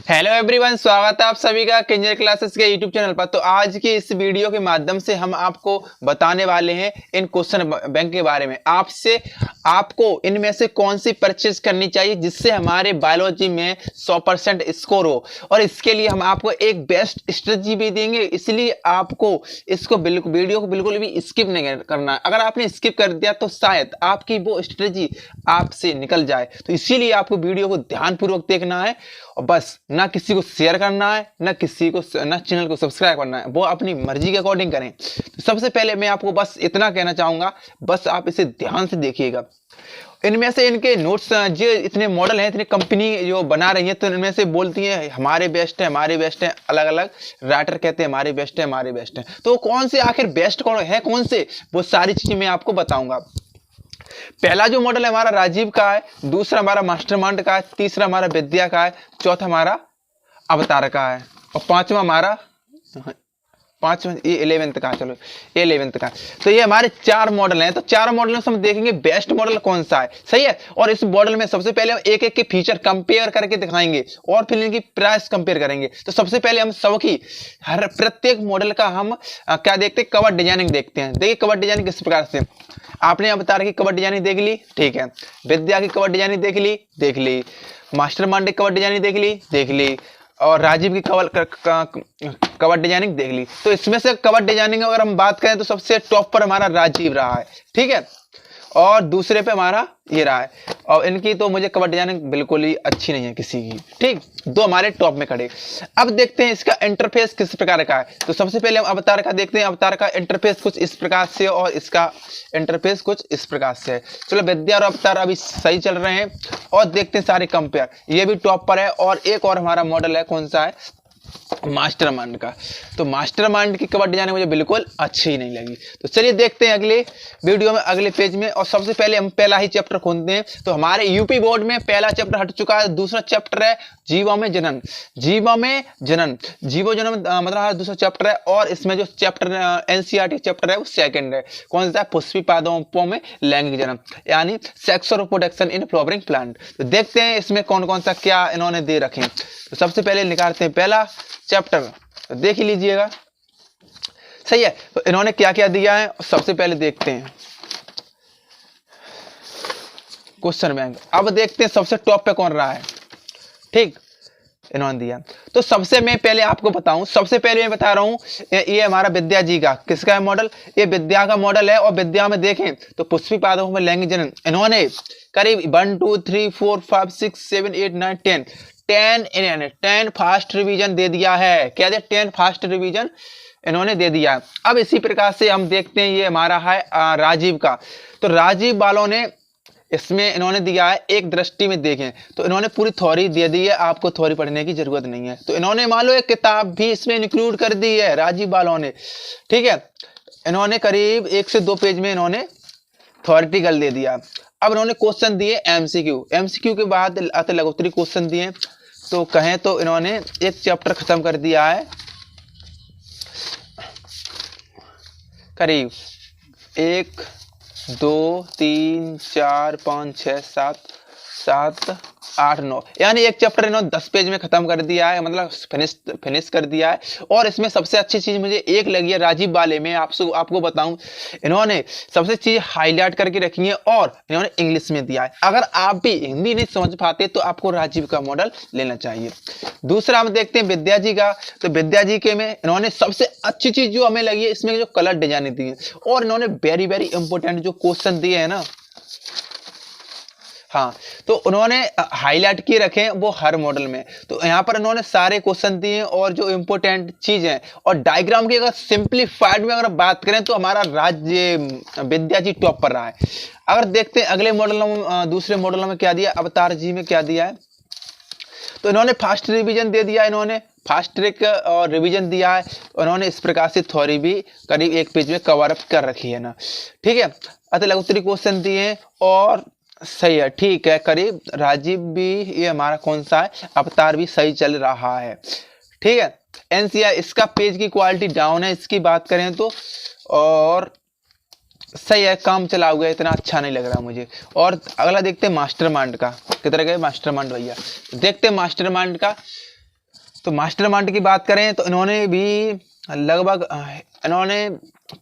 Hello everyone, स्वागत है आप सभी का किंजर क्लासेस के यूट्यूब चैनल पर। तो आज की इस वीडियो के माध्यम से हम आपको बताने वाले हैं इन क्वेश्चन बैंक के बारे में। आपको इनमें से कौन सी परचेज करनी चाहिए जिससे हमारे बायोलॉजी में 100% स्कोर हो, और इसके लिए हम आपको एक बेस्ट स्ट्रेटजी भी देंगे। इसलिए आपको इसको वीडियो को बिल्कुल भी स्किप नहीं करना है। अगर आपने स्किप कर दिया तो शायद आपकी वो स्ट्रेटजी आपसे निकल जाए। तो इसीलिए आपको वीडियो को ध्यानपूर्वक देखना है, और बस ना किसी को शेयर करना है, ना चैनल को सब्सक्राइब करना है। वो अपनी मर्जी के अकॉर्डिंग करें। तो सबसे पहले मैं आपको बस इतना कहना चाहूंगा, बस आप इसे ध्यान से देखिएगा। इनमें से इनके नोट्स जो इतने मॉडल हैं, इतनी कंपनी जो बना रही है, तो इनमें से बोलती हैं हमारे बेस्ट है, हमारे बेस्ट है। अलग अलग राइटर कहते हैं हमारे बेस्ट है, हमारे बेस्ट है। तो कौन से आखिर बेस्ट कौन से, वो सारी चीजें मैं आपको बताऊंगा। पहला जो मॉडल है हमारा राजीव का है, दूसरा हमारा मास्टरमाइंड का है, तीसरा हमारा विद्या का है, चौथा हमारा अवतार का है, और पांचवा ये 11th का है। चलो ये 11th का है। तो ये हमारे 4 मॉडल हैं। तो 4 मॉडल में हम देखेंगे बेस्ट मॉडल कौन सा है, सही है। और इस मॉडल में सबसे पहले हम एक एक के फीचर कंपेयर करके दिखाएंगे, और फिर इनकी प्राइस कंपेयर करेंगे। तो सबसे पहले हम सबकी प्रत्येक मॉडल का हम क्या देखते हैं, कवर डिजाइनिंग देखते हैं। देखिए कवर डिजाइनिंग किस प्रकार से, आपने अवतार की कवर डिजाइनिंग देख ली, ठीक है। विद्या की कवर डिजाइनिंग देख ली। मास्टरमाइंड की कवर डिजाइनिंग देख ली, और राजीव की कवर डिजाइनिंग देख ली। तो इसमें से कवर डिजाइनिंग अगर हम बात करें तो सबसे टॉप पर हमारा राजीव रहा है, ठीक है, और दूसरे पे हमारा ये रहा है। और इनकी तो मुझे कवर डिजाइनिंग बिल्कुल ही अच्छी नहीं है किसी की, ठीक। दो हमारे टॉप में खड़े। अब देखते हैं इसका इंटरफेस किस प्रकार का है। तो सबसे पहले हम अवतार का देखते हैं। अवतार का इंटरफेस कुछ इस प्रकार से, और इसका इंटरफेस कुछ इस प्रकार से है। चलो विद्या और अवतार अभी सही चल रहे हैं, और देखते हैं सारे कंपेयर। ये भी टॉप पर है। और एक और हमारा मॉडल है, कौन सा है, मास्टरमाइंड का। तो मास्टरमाइंड की कवर डिजाइन मुझे बिल्कुल अच्छी नहीं लगी। तो चलिए देखते हैं अगले वीडियो में, अगले पेज में। और सबसे पहले हम पहला ही चैप्टर खोलते हैं। तो हमारे यूपी बोर्ड में पहला चैप्टर हट चुका है। दूसरा चैप्टर है जीवों में जनन। जीवो जन्म मतलब दूसरा चैप्टर है। और इसमें जो चैप्टर एनसीईआरटी चैप्टर है वो सेकंड है। कौन सा है, पुष्पी पादपों में लैंगिक जन्म, यानी सेक्स और रिप्रोडक्शन इन फ्लावरिंग प्लांट। तो देखते हैं इसमें कौन कौन सा क्या इन्होंने दे रखे हैं। तो सबसे पहले निकालते हैं पहला चैप्टर, तो देख ही लीजिएगा, सही है। तो इन्होंने क्या क्या दिया है सबसे पहले देखते हैं। Question bank. अब देखते हैं सबसे टॉप पे कौन रहा है, ठीक, इन्होंने दिया। तो सबसे मैं पहले आपको बताऊं, सबसे पहले मैं बता रहा हूं, ये हमारा विद्या जी का, किसका है मॉडल, ये विद्या का मॉडल है। और विद्या में देखें तो पुष्पी पादपों में लैंगिक जनन, इन्होंने करीब 1 2 3 4 5 6 7 8 9 10 10 फास्ट रिवीजन दे दिया है। क्या दे, 10 फास्ट रिवीजन इन्होंने दे दिया है। अब इसी प्रकार से हम देखते हैं ये हमारा है राजीव का। तो राजीव वालों ने इसमें इन्होंने दिया है एक दृष्टि में देखें तो इन्होंने पूरी थ्योरी दे दी है, आपको थ्योरी पढ़ने की जरूरत नहीं है। तो इन्होंने मान लो एक किताब भी इसमें इंक्लूड कर दी है राजीव वालों ने, ठीक है। इन्होंने करीब 1 से 2 पेज में इन्होंने थ्योरेटिकल दे दिया। अब इन्होंने क्वेश्चन दिए एमसीक्यू के बाद लघुत्तरी क्वेश्चन दिए। तो कहें तो इन्होंने एक चैप्टर खत्म कर दिया है, करीब 1 2 3 4 5 6 7 8 9, यानी एक चैप्टर इन्होंने 10 पेज में खत्म कर दिया है, मतलब फिनिश कर दिया है। और इसमें सबसे अच्छी चीज मुझे एक लगी है राजीव वाले में, आपको बताऊं, इन्होंने सबसे चीज हाईलाइट करके रखी है, और इन्होंने इंग्लिश में दिया है। अगर आप भी हिंदी नहीं समझ पाते तो आपको राजीव का मॉडल लेना चाहिए। दूसरा हम देखते हैं विद्या जी का। तो विद्या जी के में इन्होंने सबसे अच्छी चीज जो हमें लगी है, इसमें जो कलर डिजाइन दी है, और इन्होंने वेरी वेरी इंपॉर्टेंट जो क्वेश्चन दिए है ना, हाँ, तो उन्होंने हाईलाइट किए रखे वो हर मॉडल में। तो यहाँ पर इन्होंने सारे क्वेश्चन दिए, और जो इंपॉर्टेंट चीज है, और डायग्राम की अगर सिंपलीफाइड में अगर बात करें तो हमारा विद्या जी टॉप पर रहा है। अगर देखते हैं अगले मॉडल में, दूसरे मॉडल में क्या दिया, अवतार जी में क्या दिया है। तो इन्होंने फास्ट रिवीजन दे दिया, इन्होंने फास्ट ट्रैक और रिवीजन दिया है। उन्होंने इस प्रकार से थ्योरी भी करीब 1 पेज में कवर अप कर रखी है ना, ठीक है। अति लघुत्तरी क्वेश्चन दिए, और सही है, ठीक है। करीब राजीव भी, ये हमारा कौन सा है, अवतार भी सही चल रहा है, ठीक है। एनसीईआरटी इसका पेज की क्वालिटी डाउन है, इसकी बात करें तो, और सही है, काम चला हुआ, इतना अच्छा नहीं लग रहा मुझे। और अगला देखते हैं मास्टरमाइंड का, किधर गए मास्टरमाइंड भैया, देखते हैं मास्टरमाइंड का। तो मास्टरमाइंड की बात करें तो इन्होंने भी लगभग इन्होंने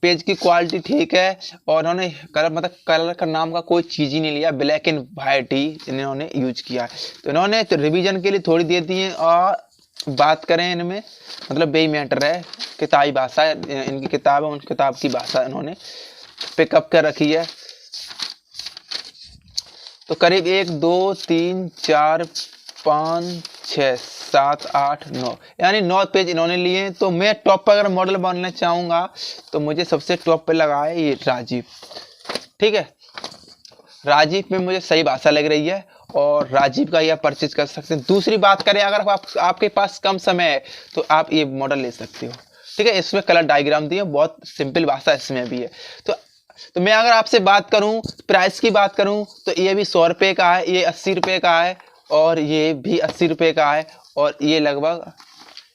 पेज की क्वालिटी ठीक है, और इन्होंने कलर का नाम का कोई चीज़ ही नहीं लिया, ब्लैक एंड वाइट ही इन्होंने यूज किया है। तो इन्होंने तो रिवीजन के लिए थोड़ी दे दी है, और बात करें इनमें मतलब बेई मैटर है, किताबी भाषा इनकी किताब है, उन किताब की भाषा इन्होंने पिकअप कर रखी है। तो करीब 1 2 3 4 5 6 7 8 9 यानी 9 पेज इन्होंने लिए। तो मैं टॉप पर अगर मॉडल बनना चाहूँगा तो मुझे सबसे टॉप पे लगा है ये राजीव। ठीक है, राजीव में मुझे सही भाषा लग रही है, और राजीव का यह परचेज कर सकते हैं। दूसरी बात करें, अगर आपके पास कम समय है तो आप ये मॉडल ले सकते हो। ठीक है, इसमें कलर डायग्राम दिए, बहुत सिंपल भाषा इसमें भी है। तो मैं अगर आपसे बात करूं, प्राइस की बात करूं, तो ये भी 100 रुपये का है, ये 80 रुपये का है, और ये भी 80 रुपये का है, और ये लगभग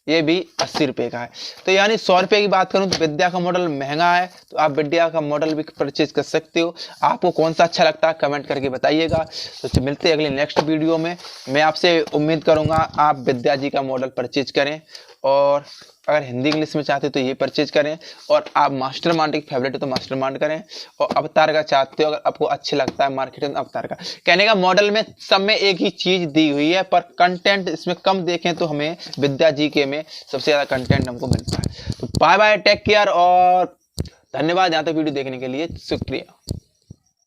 ये भी 80 रुपये का है। तो यानी 100 रुपये की बात करूं तो विद्या का मॉडल महंगा है, तो आप विद्या का मॉडल भी परचेज कर सकते हो। आपको कौन सा अच्छा लगता है कमेंट करके बताइएगा। तो मिलते हैं अगले नेक्स्ट वीडियो में। मैं आपसे उम्मीद करूंगा आप विद्या जी का मॉडल परचेज करें, और अगर हिंदी इंग्लिश में चाहते हो तो ये परचेज करें, और आप मास्टरमाइंड की फेवरेट है तो मास्टरमाइंड करें, और अवतार का चाहते हो, अगर आपको अच्छा लगता है मार्केट में अवतार का। कहने का मॉडल में सब में एक ही चीज़ दी हुई है, पर कंटेंट इसमें कम देखें तो हमें विद्या जी के में सबसे ज़्यादा कंटेंट हमको मिलता है। तो बाय बाय, टेक केयर, और धन्यवाद यहाँ तक वीडियो देखने के लिए, शुक्रिया।